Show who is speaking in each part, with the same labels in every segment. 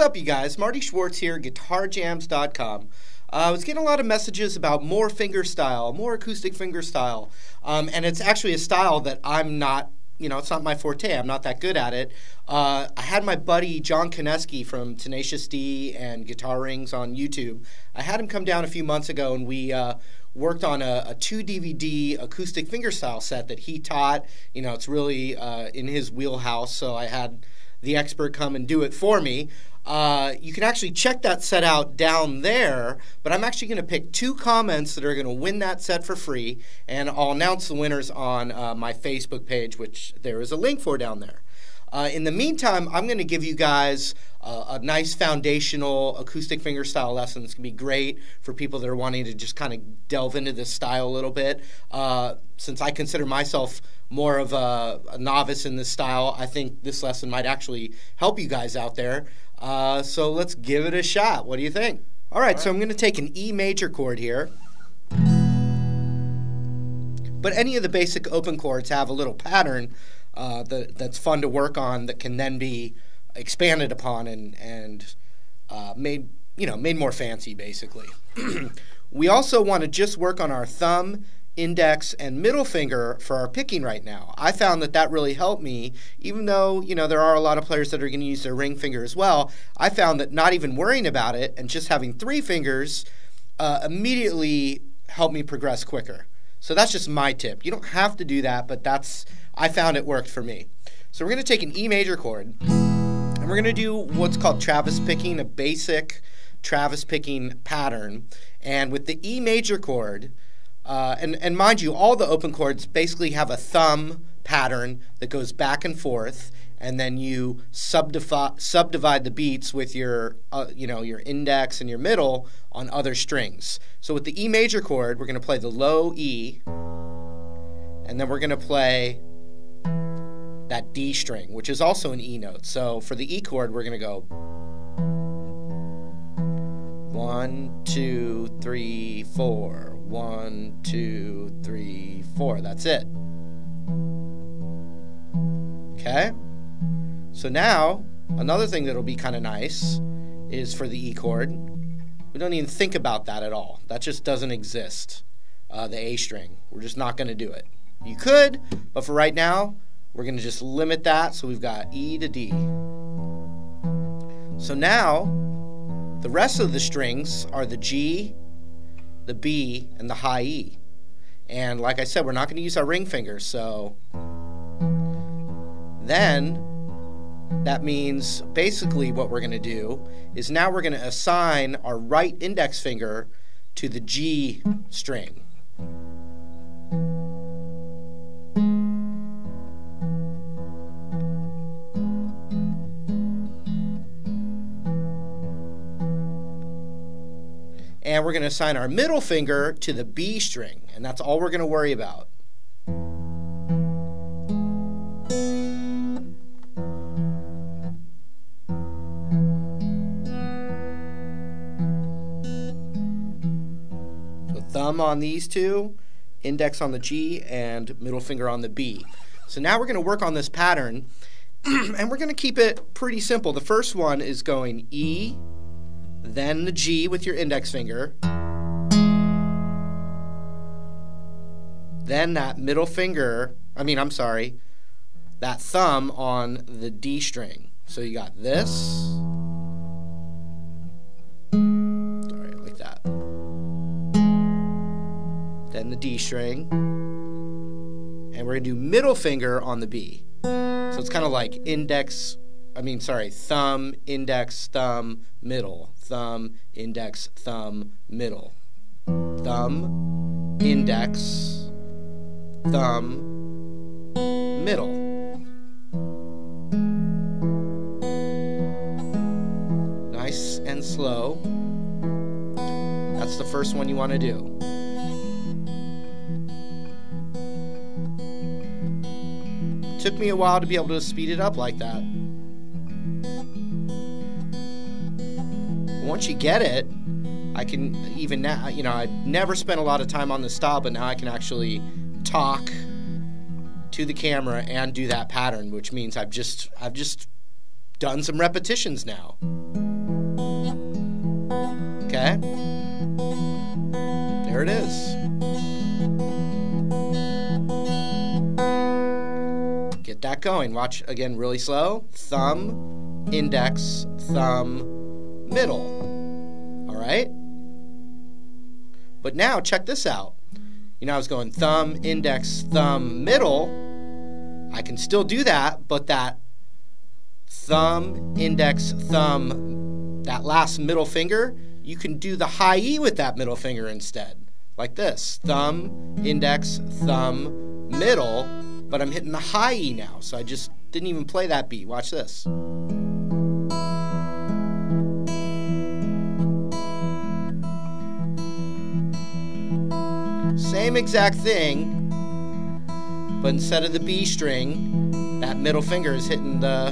Speaker 1: up, you guys? Marty Schwartz here, guitarjams.com. I was getting a lot of messages about more fingerstyle, more acoustic fingerstyle, and it's actually a style that I'm not, it's not my forte. I'm not that good at it. I had my buddy John Koneski from Tenacious D and Guitar Rings on YouTube. I had him come down a few months ago, and we worked on a 2-DVD acoustic fingerstyle set that he taught. It's really in his wheelhouse, so I had the expert come and do it for me. You can actually check that set out down there, but I'm actually going to pick 2 comments that are going to win that set for free, and I'll announce the winners on my Facebook page, which there is a link for down there. In the meantime, I'm going to give you guys a nice foundational acoustic fingerstyle lesson. It's going to be great for people that are wanting to just kind of delve into this style a little bit. Since I consider myself more of a novice in this style, I think this lesson might actually help you guys out there. So let's give it a shot. What do you think? All right, so I'm going to take an E major chord here. But any of the basic open chords have a little pattern that's fun to work on that can then be expanded upon and made more fancy, basically. We also want to just work on our thumb, index, and middle finger for our picking right now. I found that really helped me, even though, there are a lot of players that are going to use their ring finger as well. I found that not even worrying about it and just having 3 fingers immediately helped me progress quicker. So that's just my tip. You don't have to do that, but I found it worked for me. So we're going to take an E major chord, and we're going to do what's called Travis picking, a basic Travis picking pattern. And with the E major chord, and mind you, all the open chords basically have a thumb pattern that goes back and forth, and then you subdivide the beats with your your index and your middle on other strings. So with the E major chord, we're going to play the low E, and then we're going to play that D string, which is also an E note. So for the E chord, we're going to go 1, 2, 3, 4. 1, 2, 3, 4. That's it. Okay? So now, another thing that'll be kind of nice is for the E chord, we don't even think about that at all. That just doesn't exist. The A string. We're just not going to do it. You could, but for right now, we're going to just limit that, so we've got E to D. So now, the rest of the strings are the G, the B, and the high E. And like I said, we're not going to use our ring finger, so then that means basically what we're going to do is now we're going to assign our right index finger to the G string. And we're going to assign our middle finger to the B string, and that's all we're going to worry about. So thumb on these 2, index on the G, and middle finger on the B. So now we're going to work on this pattern, and we're going to keep it pretty simple. The first one is going E, then the G with your index finger, then that middle finger, that thumb on the D string. So you got this, sorry, like that, then the D string, and we're going to do middle finger on the B. So it's kind of like thumb, index, thumb, middle. Thumb, index, thumb, middle. Thumb, index, thumb, middle. Nice and slow. That's the first one you want to do. Took me a while to be able to speed it up like that. Once you get it, I can even now, I never spent a lot of time on this style, but now I can actually talk to the camera and do that pattern, which means I've just done some repetitions now. it is. Get that going. Watch again really slow. Thumb, index, thumb, middle. All right? But now check this out. You know, I was going thumb, index, thumb, middle. I can still do that, but that thumb, index, thumb, that last middle finger, you can do the high E with that middle finger instead. Like this. Thumb, index, thumb, middle, but I'm hitting the high E now, so I just didn't even play that beat. Watch this. Same exact thing, but instead of the B string, that middle finger is hitting the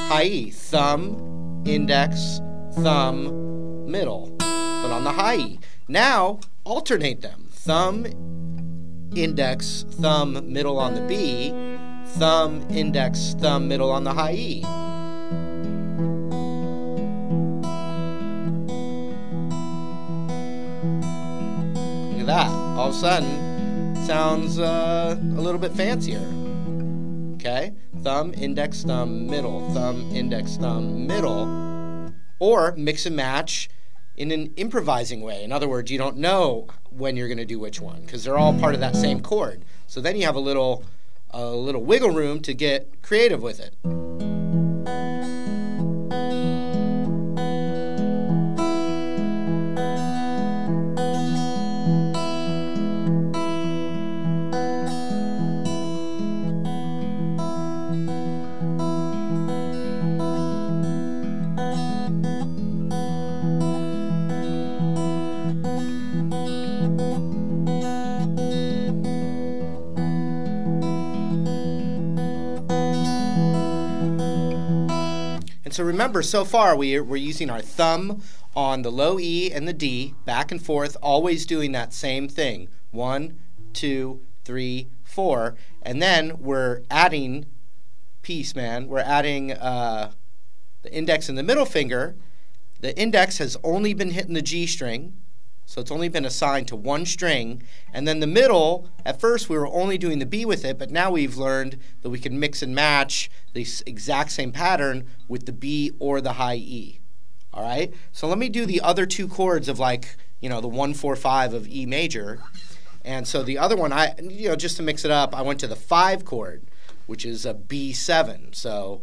Speaker 1: high E. Thumb, index, thumb, middle, but on the high E. Now, alternate them. Thumb, index, thumb, middle on the B, thumb, index, thumb, middle on the high E. Look at that. All of a sudden, sounds a little bit fancier. Okay? Thumb, index, thumb, middle, thumb, index, thumb, middle. Or mix and match in an improvising way. In other words, you don't know when you're going to do which one because they're all part of that same chord. So then you have a little wiggle room to get creative with it. So remember, so far we're using our thumb on the low E and the D, back and forth, always doing that same thing. 1, 2, 3, 4. And then we're adding, we're adding the index and the middle finger. The index has only been hitting the G string, so it's only been assigned to one string. And then the middle, at first we were only doing the B with it, but now we've learned that we can mix and match the exact same pattern with the B or the high E. All right? So let me do the other two chords of, like, you know, the 1, 4, 5 of E major. And so the other one, just to mix it up, I went to the 5 chord, which is a B7. So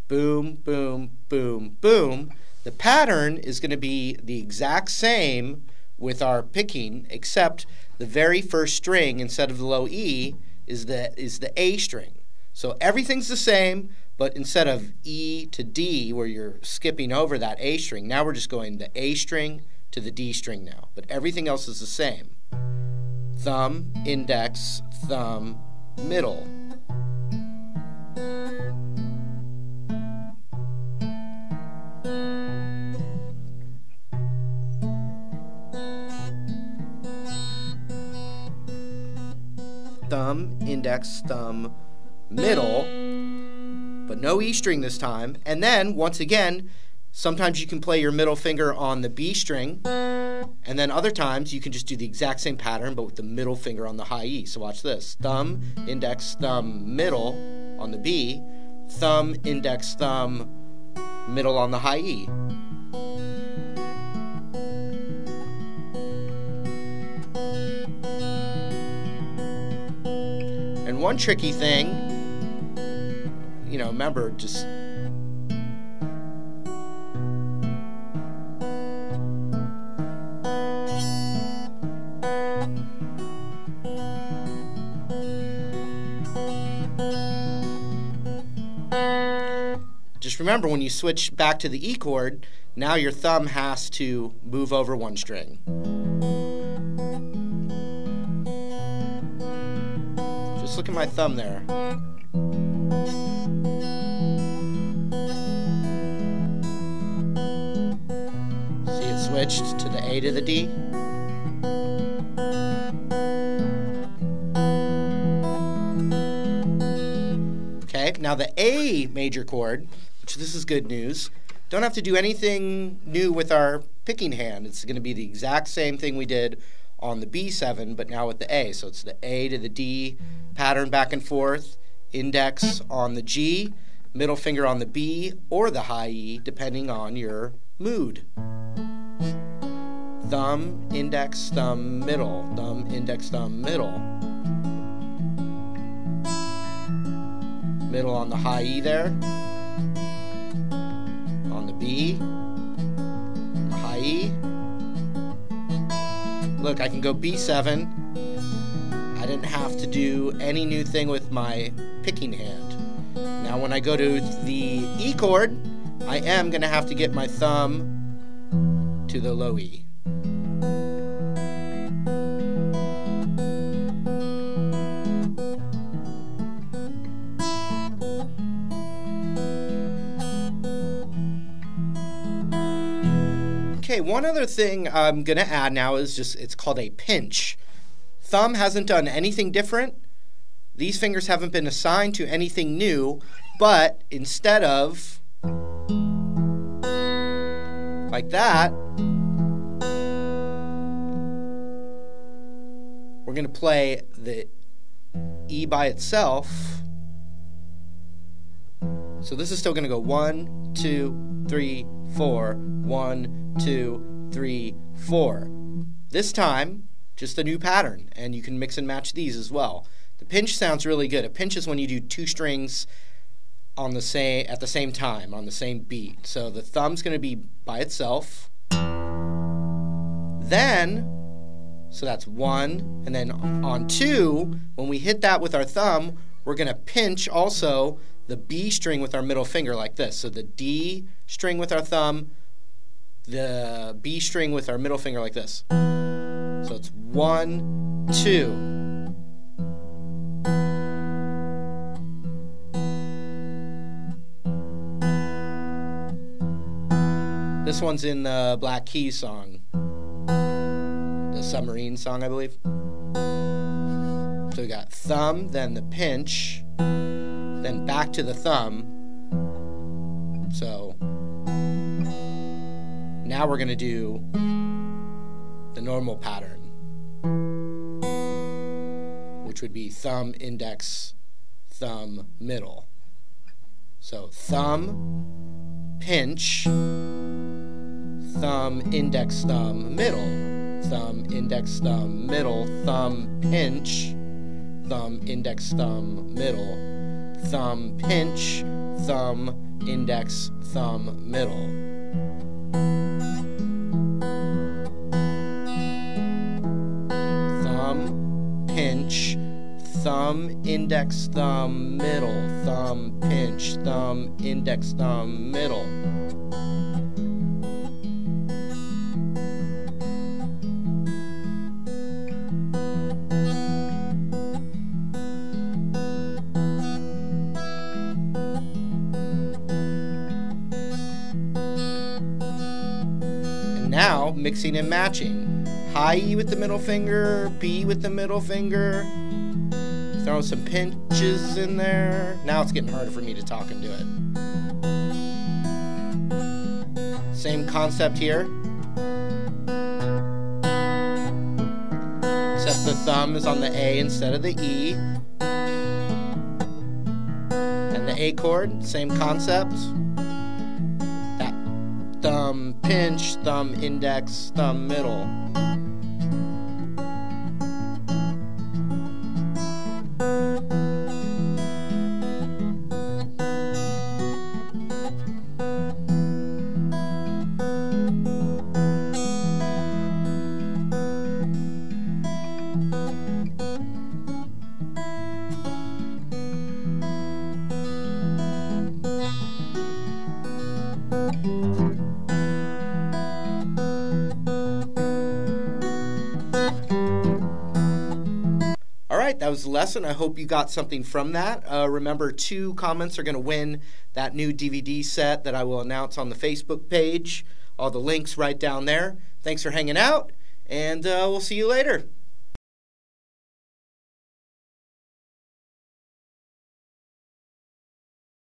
Speaker 1: boom, boom, boom, boom. The pattern is going to be the exact same with our picking, except the very first string, instead of the low E, is the A string. So everything's the same, but instead of E to D, where you're skipping over that A string, now we're just going the A string to the D string now. But everything else is the same. Thumb, index, thumb, middle. Thumb, index, thumb, middle, but no E string this time. And then, once again, sometimes you can play your middle finger on the B string, and then other times you can just do the exact same pattern, but with the middle finger on the high E. So watch this. Thumb, index, thumb, middle on the B, thumb, index, thumb, middle on the high E. And one tricky thing, remember, just remember, when you switch back to the E chord, now your thumb has to move over one string. Just look at my thumb there. See, it switched to the A to the D. Okay, now the A major chord, which this is good news, don't have to do anything new with our picking hand. It's going to be the exact same thing we did on the B7, but now with the A. So it's the A to the D pattern back and forth, index on the G, middle finger on the B or the high E, depending on your mood. Thumb, index, thumb, middle. Thumb, index, thumb, middle. Middle on the high E there. On the B. The high E. Look, I can go B7. I didn't have to do any new thing with my picking hand. Now when I go to the E chord, I am going to have to get my thumb to the low E. Okay, one other thing I'm going to add now is it's called a pinch. Thumb hasn't done anything different. These fingers haven't been assigned to anything new, but instead of like that, we're going to play the E by itself. So this is still going to go 1, 2, 3, 4, 1, 2, 3, 4. This time, just a new pattern, and you can mix and match these as well. The pinch sounds really good. A pinch is when you do two strings on the at the same time, on the same beat. So the thumb's going to be by itself. Then, so that's 1, and then on 2, when we hit that with our thumb, we're going to pinch also the B string with our middle finger like this. So the D string with our thumb, the B string with our middle finger like this. So it's 1, 2. This one's in the Black Keys song, the Submarine song, I believe. So we got thumb, then the pinch, then back to the thumb. So now we're going to do the normal pattern, which would be thumb, index, thumb, middle. So thumb, pinch, thumb, index, thumb, middle. Thumb, index, thumb, middle. Thumb, pinch, thumb, index, thumb, middle. Thumb, pinch, thumb, index, thumb, middle. Thumb, pinch, thumb, index, thumb, middle. Thumb, pinch, thumb, index, thumb, middle. Now, mixing and matching. High E with the middle finger, B with the middle finger. Throw some pinches in there. Now it's getting harder for me to talk and do it. Same concept here. Except the thumb is on the A instead of the E. And the A chord, same concept. Thumb, pinch, thumb, index, thumb, middle. Alright, that was the lesson. I hope you got something from that. Remember, 2 comments are going to win that new DVD set that I will announce on the Facebook page. All the links right down there. Thanks for hanging out, and we'll see you later.